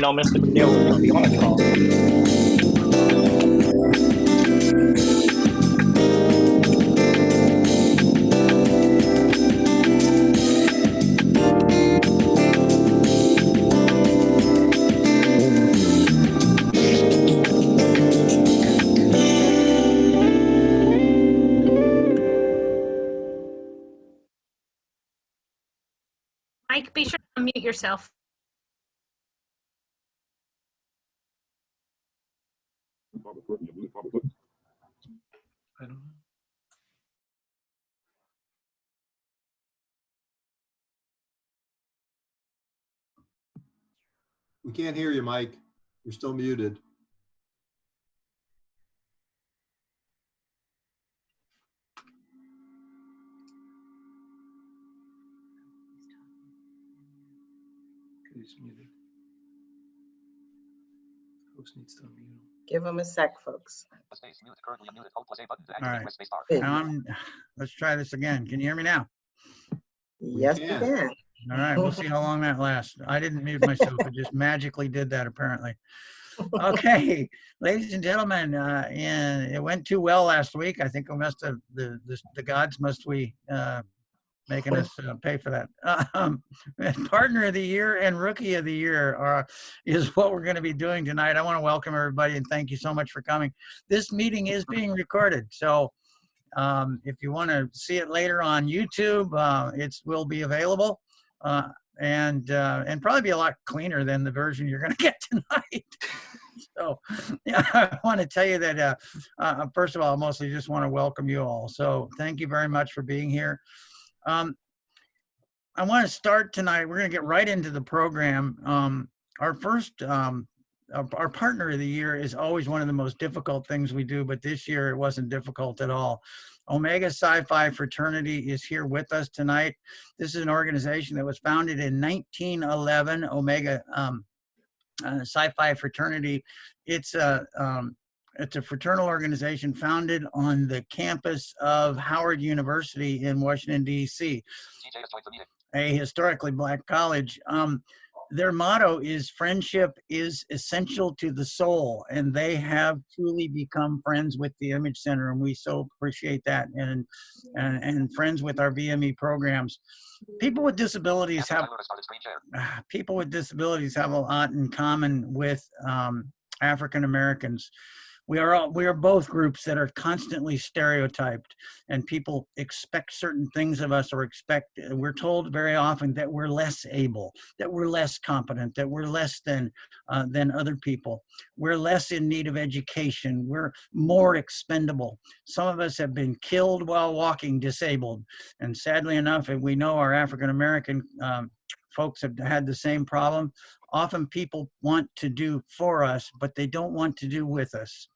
know Mr. McNeil was going to be on the call. Mike, be sure to unmute yourself. I don't know. We can't hear you, Mike. You're still muted. He's muted. Host needs to unmute him. Give them a sec, folks. All right. Good. Let's try this again. Can you hear me now? Yes, we can. can. All right, we'll see how long that lasts. I didn't mute myself. It just magically did that, apparently. Okay, ladies and gentlemen, and it went too well last week. I think we must have, the gods must be making us pay for that. Partner of the Year and Rookie of the Year is what we're going to be doing tonight. I want to welcome everybody and thank you so much for coming. This meeting is being recorded, so if you want to see it later on YouTube, it will be available. And probably be a lot cleaner than the version you're going to get tonight. So yeah, I want to tell you that, first of all, I mostly just want to welcome you all. So thank you very much for being here. I want to start tonight. We're going to get right into the program. Our first, our Partner of the Year is always one of the most difficult things we do, but this year it wasn't difficult at all. Omega Psi Phi Fraternity is here with us tonight. This is an organization that was founded in 1911, Omega Psi Phi Fraternity. It's a fraternal organization founded on the campus of Howard University in Washington, D.C., a historically black college. Their motto is friendship is essential to the soul, and they have truly become friends with the Image Center, and we so appreciate that, and friends with our VME programs. People with disabilities have a lot in common with African Americans. We are both groups that are constantly stereotyped, and people expect certain things of us, or we're told very often that we're less able, that we're less competent, that we're less than other people. We're less in need of education. We're more expendable. Some of us have been killed while walking disabled. And sadly enough, and we know our African American folks have had the same problem. Often people want to do for us, but they don't want to do with us.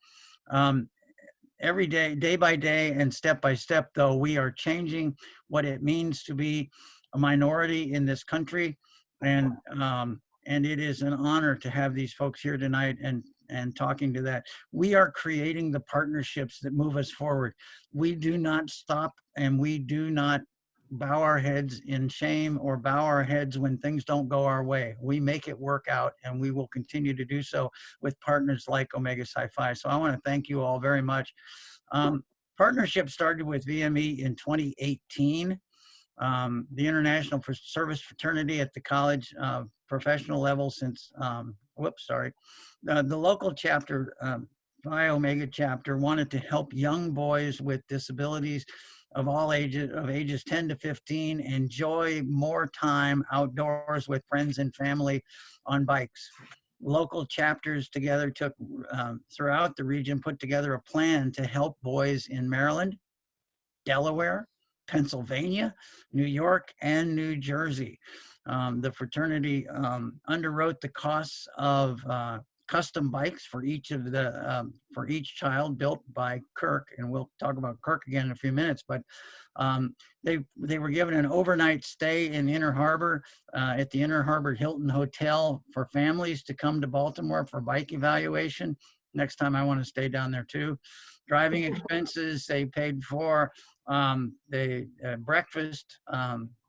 Every day, day by day and step by step, though, we are changing what it means to be a minority in this country. And it is an honor to have these folks here tonight and talking to that. We are creating the partnerships that move us forward. We do not stop, and we do not bow our heads in shame or bow our heads when things don't go our way. We make it work out, and we will continue to do so with partners like Omega Psi Phi. So I want to thank you all very much. Partnership started with VME in 2018. The International Service Fraternity at the college professional level since, the local chapter, Phi Omega chapter, wanted to help young boys with disabilities of all ages, of ages 10 to 15, enjoy more time outdoors with friends and family on bikes. Local chapters together took, throughout the region, put together a plan to help boys in Maryland, Delaware, Pennsylvania, New York, and New Jersey. The fraternity underwrote the costs of custom bikes for each of the for each child, built by Kirk, and we'll talk about Kirk again in a few minutes. But they were given an overnight stay in Inner Harbor at the Inner Harbor Hilton Hotel for families to come to Baltimore for bike evaluation. Next time I want to stay down there too. Driving expenses they paid for. Breakfast,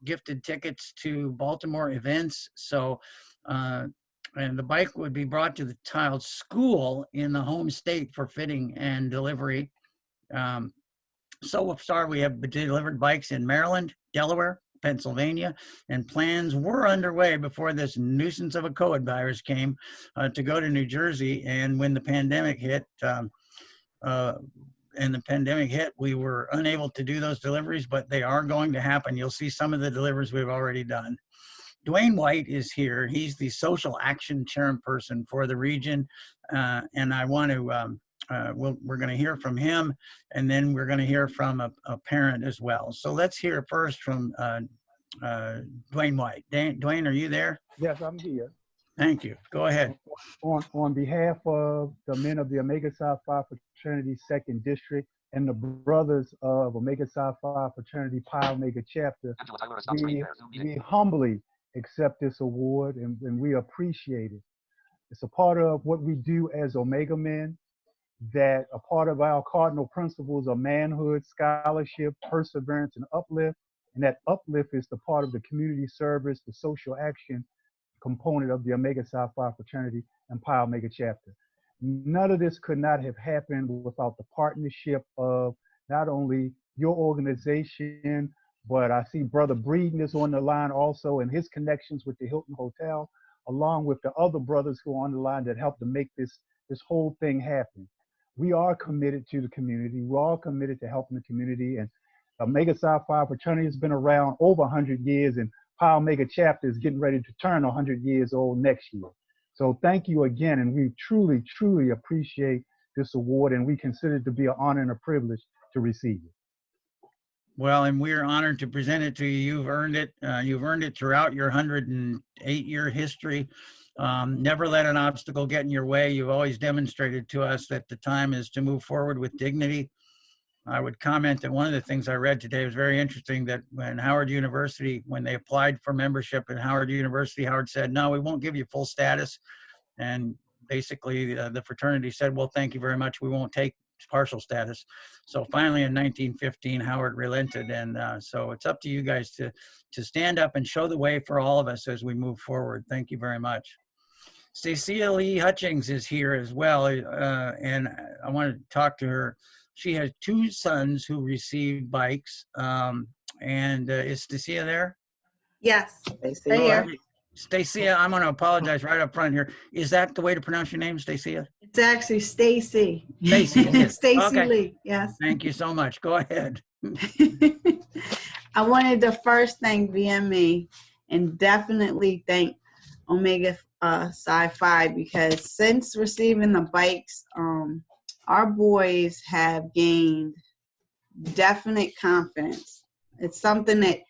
gifted tickets to Baltimore events. So and the bike would be brought to the child's school in the home state for fitting and delivery. So far, we have delivered bikes in Maryland, Delaware, Pennsylvania, and plans were underway before this nuisance of a COVID virus came to go to New Jersey. And when the pandemic hit, we were unable to do those deliveries, but they are going to happen. You'll see some of the deliveries we've already done. Dwayne White is here. He's the social action chairperson for the region, and I want to. We're going to hear from him, and then we're going to hear from a parent as well. So let's hear first from Dwayne White. Dwayne, are you there? Yes, I'm here. Thank you. Go ahead. On behalf of the men of the Omega Psi Phi Fraternity 2nd District and the brothers of Omega Psi Phi Fraternity Pi Omega Chapter, we humbly accept this award and we appreciate it. It's a part of what we do as Omega men, that a part of our cardinal principles are manhood, scholarship, perseverance, and uplift. And that uplift is the part of the community service, the social action component of the Omega Psi Phi Fraternity and Pi Omega Chapter. None of this could not have happened without the partnership of not only your organization, but I see Brother Breeden is on the line also, and his connections with the Hilton Hotel, along with the other brothers who are on the line that helped to make this whole thing happen. We are committed to the community. We're all committed to helping the community. And Omega Psi Phi Fraternity has been around over 100 years, and Pi Omega Chapter is getting ready to turn 100 years old next year. So thank you again, and we truly, truly appreciate this award, and we consider it to be an honor and a privilege to receive it. Well, and we're honored to present it to you. You've earned it. You've earned it throughout your 108-year history. Never let an obstacle get in your way. You've always demonstrated to us that the time is to move forward with dignity. I would comment that one of the things I read today was very interesting, that when Howard University, when they applied for membership at Howard University, Howard said, no, we won't give you full status. And basically the fraternity said, well, thank you very much. We won't take partial status. So finally in 1915, Howard relented. And so it's up to you guys to stand up and show the way for all of us as we move forward. Thank you very much. Stacia Lee Hutchings is here as well. And I want to talk to her. She has 2 sons who received bikes. Is Stacia there? Yes. Stacey. Right here. Stacia, I'm going to apologize right up front here. Is that the way to pronounce your name, Stacia? It's actually Stacy. Stacy, it is. Stacy Okay. Lee, yes. Thank you so much. Go ahead. I wanted to first thank VME and definitely thank Omega Psi Phi, because since receiving the bikes, our boys have gained definite confidence. It's something that,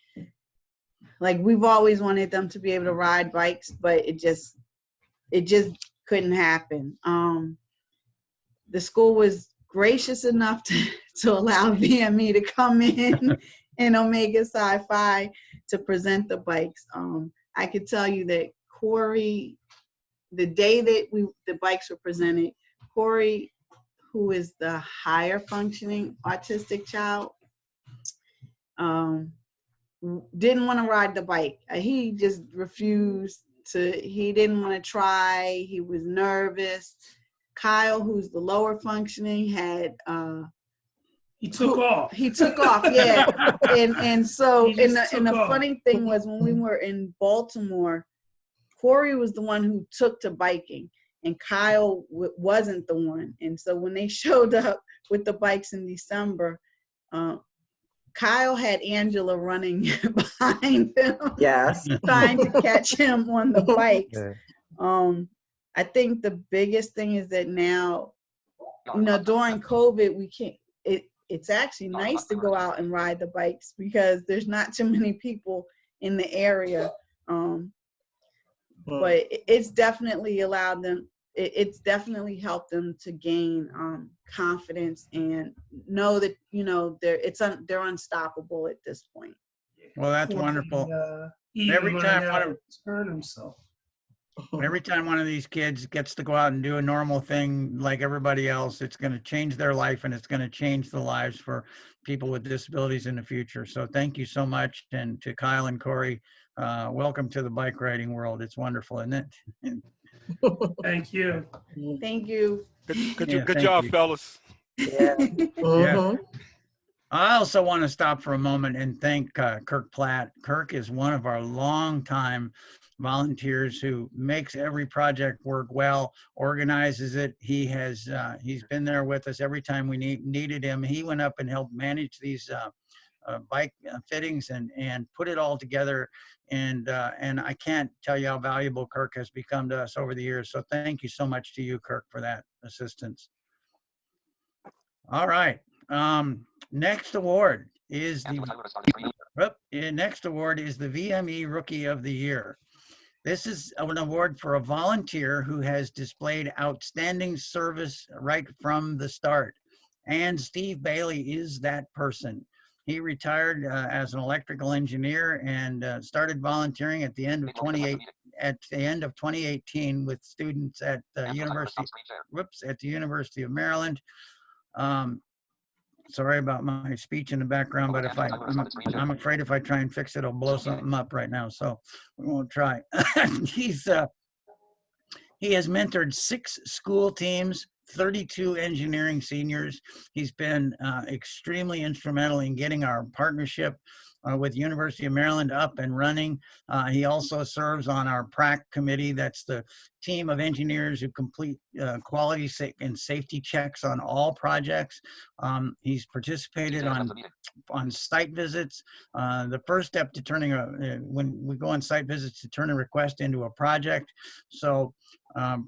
like, we've always wanted them to be able to ride bikes, but it just couldn't happen. The school was gracious enough to allow VME to come in and Omega Psi Phi to present the bikes. I could tell you that Corey, the day that the bikes were presented, Corey, who is the higher functioning autistic child, didn't want to ride the bike. He just refused to. He didn't want to try. He was nervous. Kyle, who's the lower functioning, had He took off. He took off, yeah. and so He and just the took off. funny thing was, when we were in Baltimore, Corey was the one who took to biking, and Kyle wasn't the one. And so when they showed up with the bikes in December, Kyle had Angela running behind him, Yes. trying to catch him on the bikes. Yeah. I think the biggest thing is that now, during COVID, we can't. It's actually nice to go out and ride the bikes because there's not too many people in the area. But it's definitely allowed them. It's definitely helped them to gain confidence and know that they're unstoppable at this point. Well, that's wonderful. Every Every time one of hurt himself. Every time one of these kids gets to go out and do a normal thing like everybody else, it's going to change their life, and it's going to change the lives for people with disabilities in the future. So thank you so much. And to Kyle and Corey, welcome to the bike riding world. It's wonderful, isn't it? Thank you. Thank you. Good Yeah, thank job, you. fellas. Yeah. Mhm. I also want to stop for a moment and thank Kirk Platt. Kirk is one of our longtime volunteers who makes every project work well, organizes it. He's been there with us every time we needed him. He went up and helped manage these bike fittings and put it all together. And I can't tell you how valuable Kirk has become to us over the years. So thank you so much to you, Kirk, for that assistance. All right. Next award is the VME Rookie of the Year. This is an award for a volunteer who has displayed outstanding service right from the start. And Steve Bailey is that person. He retired as an electrical engineer and started volunteering at the end of 2018 with students at the University of Maryland. Sorry about my speech in the background, but I'm afraid if I try and fix it, it'll blow something up right now. So we won't try. He has mentored 6 school teams, 32 engineering seniors. He's been extremely instrumental in getting our partnership with University of Maryland up and running. He also serves on our PRAC committee. That's the team of engineers who complete quality and safety checks on all projects. He's participated on site visits. The first step to turning when we go on site visits to turn a request into a project. So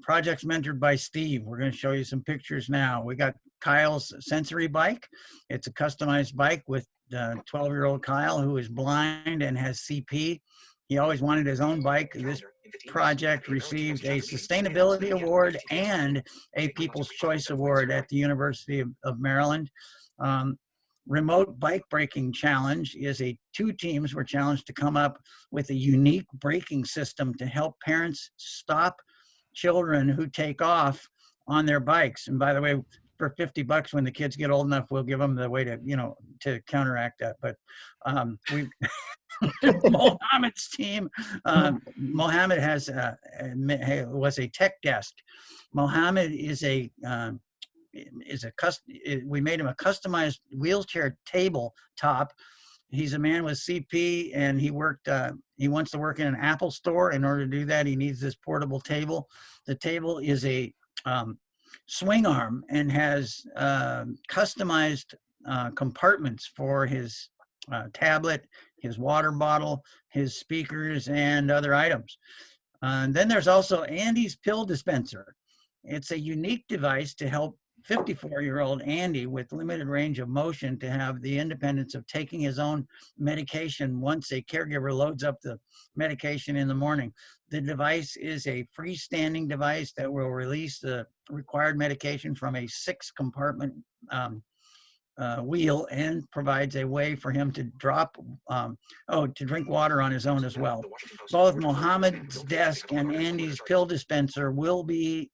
projects mentored by Steve. We're going to show you some pictures now. We got Kyle's sensory bike. It's a customized bike with 12-year-old Kyle, who is blind and has CP. He always wanted his own bike. This project received a sustainability award and a People's Choice Award at the University of Maryland. Remote Bike Braking Challenge is 2 teams were challenged to come up with a unique braking system to help parents stop children who take off on their bikes. And by the way, for $50, when the kids get old enough, we'll give them the way to, to counteract that. But Mohammed's team, Mohammed was a tech desk. Mohammed we made him a customized wheelchair tabletop. He's a man with CP, and he wants to work in an Apple store. In order to do that, he needs this portable table. The table is a swing arm and has customized compartments for his tablet, his water bottle, his speakers, and other items. And then there's also Andy's pill dispenser. It's a unique device to help 54-year-old Andy with limited range of motion to have the independence of taking his own medication once a caregiver loads up the medication in the morning. The device is a freestanding device that will release the required medication from a 6-compartment wheel and provides a way for him to to drink water on his own as well. Both Mohammed's desk and Andy's pill dispenser will be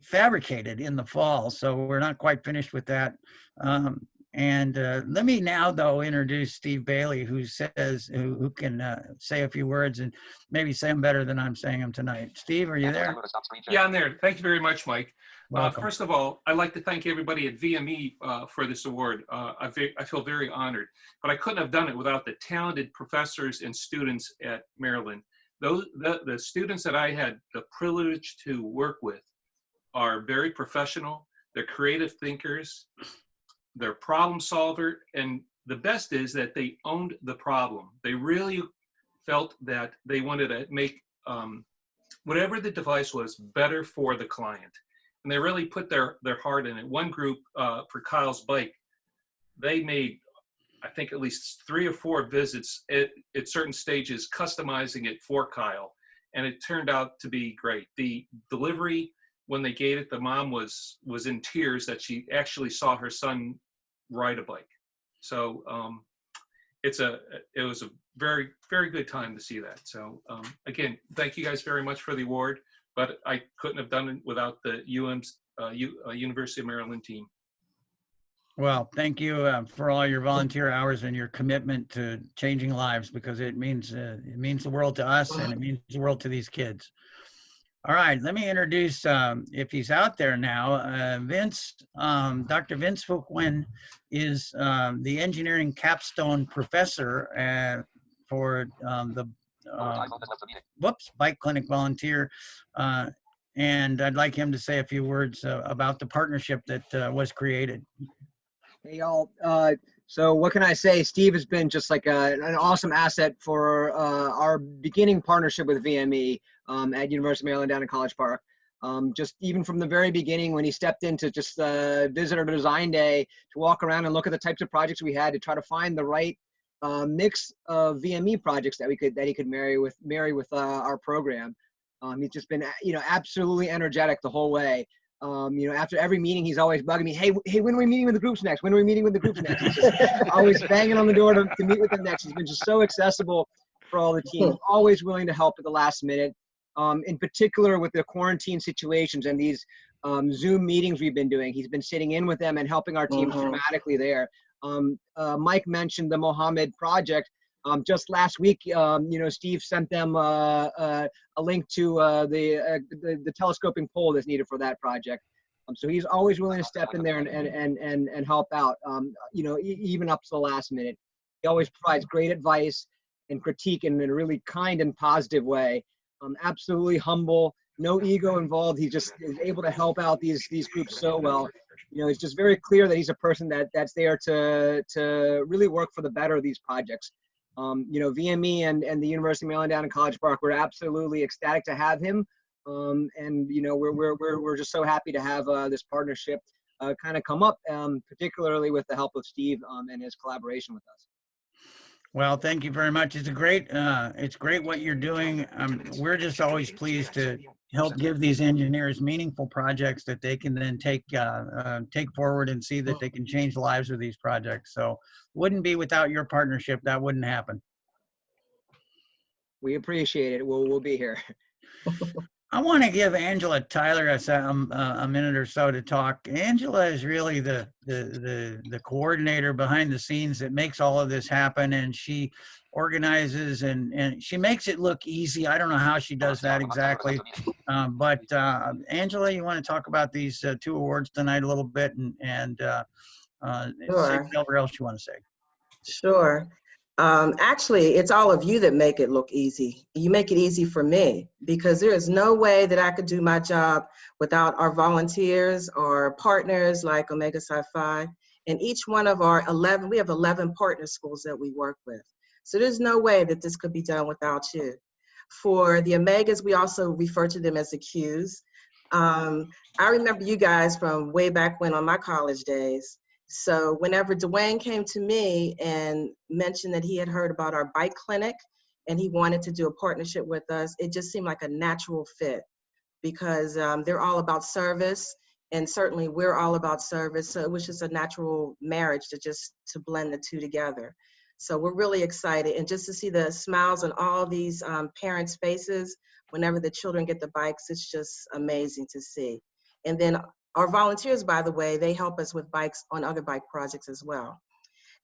fabricated in the fall, so we're not quite finished with that. Let me now, though, introduce Steve Bailey, who can say a few words and maybe say them better than I'm saying them tonight. Steve, are you there? Yeah, I'm there. Thank you very much, Mike. Welcome. First of all, I'd like to thank everybody at VME for this award. I feel very honored, but I couldn't have done it without the talented professors and students at Maryland. The students that I had the privilege to work with are very professional. They're creative thinkers. They're problem solver. And the best is that they owned the problem. They really felt that they wanted to make whatever the device was better for the client. And they really put their heart in it. One group for Kyle's bike, they made, I think, at least 3 or 4 visits at certain stages, customizing it for Kyle. And it turned out to be great. The delivery, when they gave it, the mom was in tears that she actually saw her son ride a bike. So it was a very, very good time to see that. So again, thank you guys very much for the award, but I couldn't have done it without the University of Maryland team. Well, thank you for all your volunteer hours and your commitment to changing lives, because it means the world to us and it means the world to these kids. All right, let me introduce, if he's out there now, Vince. Dr. Vince Fuquen is the engineering capstone professor for the Bike Clinic volunteer. And I'd like him to say a few words about the partnership that was created. Hey, y'all. So what can I say? Steve has been just like an awesome asset for our beginning partnership with VME at University of Maryland down in College Park. Just even from the very beginning when he stepped in to just visit our design day, to walk around and look at the types of projects we had to try to find the right mix of VME projects that he could marry with our program. He's just been, absolutely energetic the whole way. After every meeting, he's always bugging me. Hey, when are we meeting with the groups next? When are we meeting with the groups next? He's just always banging on the door to meet with them next. He's been just so accessible for all the teams, always willing to help at the last minute. In particular with the quarantine situations and these Zoom meetings we've been doing, he's been sitting in with them and helping our teams dramatically there. Mike mentioned the Mohammed project. Just last week, Steve sent them a link to the telescoping pole that's needed for that project. So he's always willing to step in there and help out, even up to the last minute. He always provides great advice and critique in a really kind and positive way. Absolutely humble, no ego involved. He just is able to help out these groups so well. It's just very clear that he's a person that's there to really work for the better of these projects. VME and the University of Maryland down in College Park, we're absolutely ecstatic to have him. We're just so happy to have this partnership kind of come up, particularly with the help of Steve and his collaboration with us. Well, thank you very much. It's great what you're doing. We're just always pleased to help give these engineers meaningful projects that they can then take forward and see that they can change the lives of these projects. So wouldn't be without your partnership, that wouldn't happen. We appreciate it. We'll be here. I want to give Angela Tyler a minute or so to talk. Angela is really the coordinator behind the scenes that makes all of this happen, and she organizes and she makes it look easy. I don't know how she does that exactly, but Angela, you want to talk about these 2 awards tonight a little bit and say whatever else you want to say. Sure. Actually, it's all of you that make it look easy. You make it easy for me, because there is no way that I could do my job without our volunteers or partners like Omega Psi Phi. And each one of our 11, we have 11 partner schools that we work with. So there's no way that this could be done without you. For the Omegas, we also refer to them as the Qs. I remember you guys from way back when on my college days. So whenever Dwayne came to me and mentioned that he had heard about our bike clinic and he wanted to do a partnership with us, it just seemed like a natural fit, because they're all about service, and certainly we're all about service. So it was just a natural marriage to blend the two together. So we're really excited, and just to see the smiles on all these parents' faces whenever the children get the bikes, it's just amazing to see. And then our volunteers, by the way, they help us with bikes on other bike projects as well.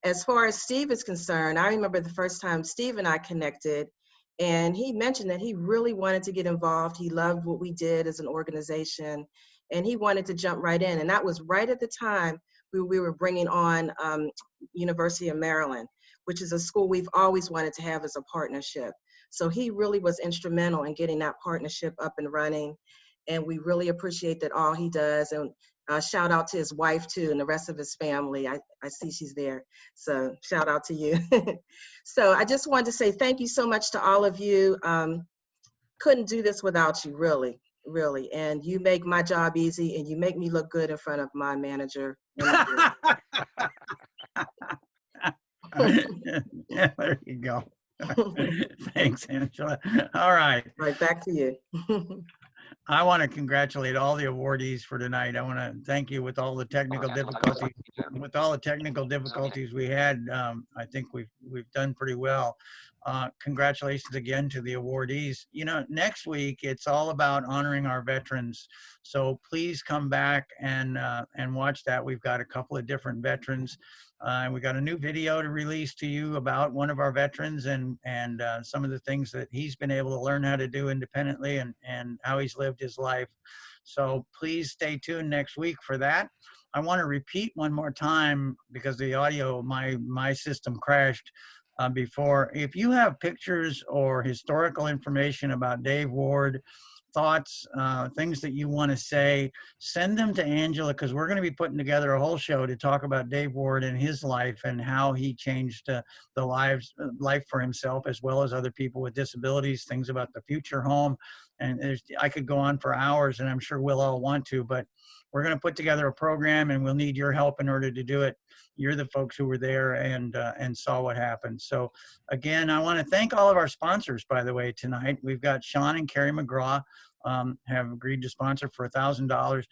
As far as Steve is concerned, I remember the first time Steve and I connected, and he mentioned that he really wanted to get involved. He loved what we did as an organization, and he wanted to jump right in. And that was right at the time we were bringing on University of Maryland, which is a school we've always wanted to have as a partnership. So he really was instrumental in getting that partnership up and running. And we really appreciate that all he does. And shout out to his wife too, and the rest of his family. I see she's there. So shout out to you. So I just wanted to say thank you so much to all of you. Couldn't do this without you, really, really. And you make my job easy, and you make me look good in front of my manager. Yeah, there you go. Thanks, Angela. All right. Right, back to you. I want to congratulate all the awardees for tonight. I want to thank you with all the technical difficulties. With all the technical difficulties we had, I think we've done pretty well. congratulations again to the awardees. You know, next week it's all about honoring our veterans. So please come back and watch that. We've got a couple of different veterans. We got a new video to release to you about one of our veterans and some of the things that he's been able to learn how to do independently and how he's lived his life. So please stay tuned next week for that. I want to repeat one more time because the audio, my system crashed before. If you have pictures or historical information about Dave Ward, thoughts, things that you want to say, send them to Angela, because we're going to be putting together a whole show to talk about Dave Ward and his life and how he changed the life for himself as well as other people with disabilities, things about the future home. And I could go on for hours, and I'm sure we'll all want to, but we're going to put together a program, and we'll need your help in order to do it. You're the folks who were there and saw what happened. So again, I want to thank all of our sponsors, by the way, tonight. We've got Sean and Carrie McGraw have agreed to sponsor for $1,000.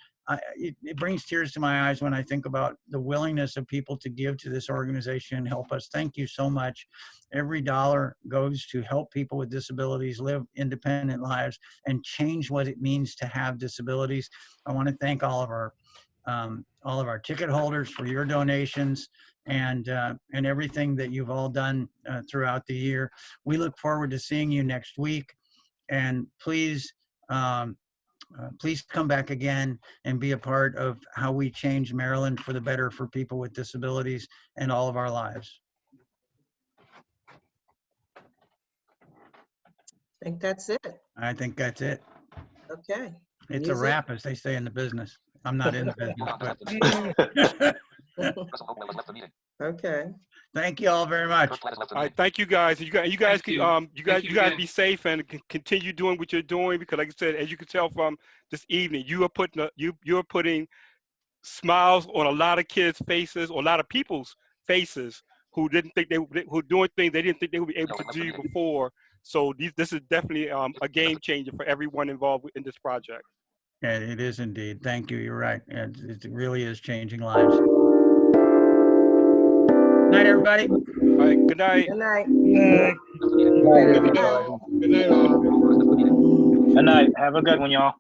It brings tears to my eyes when I think about the willingness of people to give to this organization and help us. Thank you so much. Every dollar goes to help people with disabilities live independent lives and change what it means to have disabilities. I want to thank all of our ticket holders for your donations and everything that you've all done throughout the year. We look forward to seeing you next week, and please come back again and be a part of how we change Maryland for the better for people with disabilities and all of our lives. I think that's it. I think that's it. Okay. It's a Music. wrap, as they say in the business. I'm not in the business, but Okay. thank you all very much. All right, thank you guys. You guys, Thank you. you guys again. be safe and continue doing what you're doing, because, like I said, as you can tell from this evening, you are you're putting smiles on a lot of kids' faces, or a lot of people's faces who didn't think who doing things they didn't think they would be able to do before. So this is definitely a game changer for everyone involved in this project. Yeah, it is indeed. Thank you. You're right. It really is changing lives. Night, everybody. All right, good night. Good night. Good night, all. Good night. Have a good one, y'all.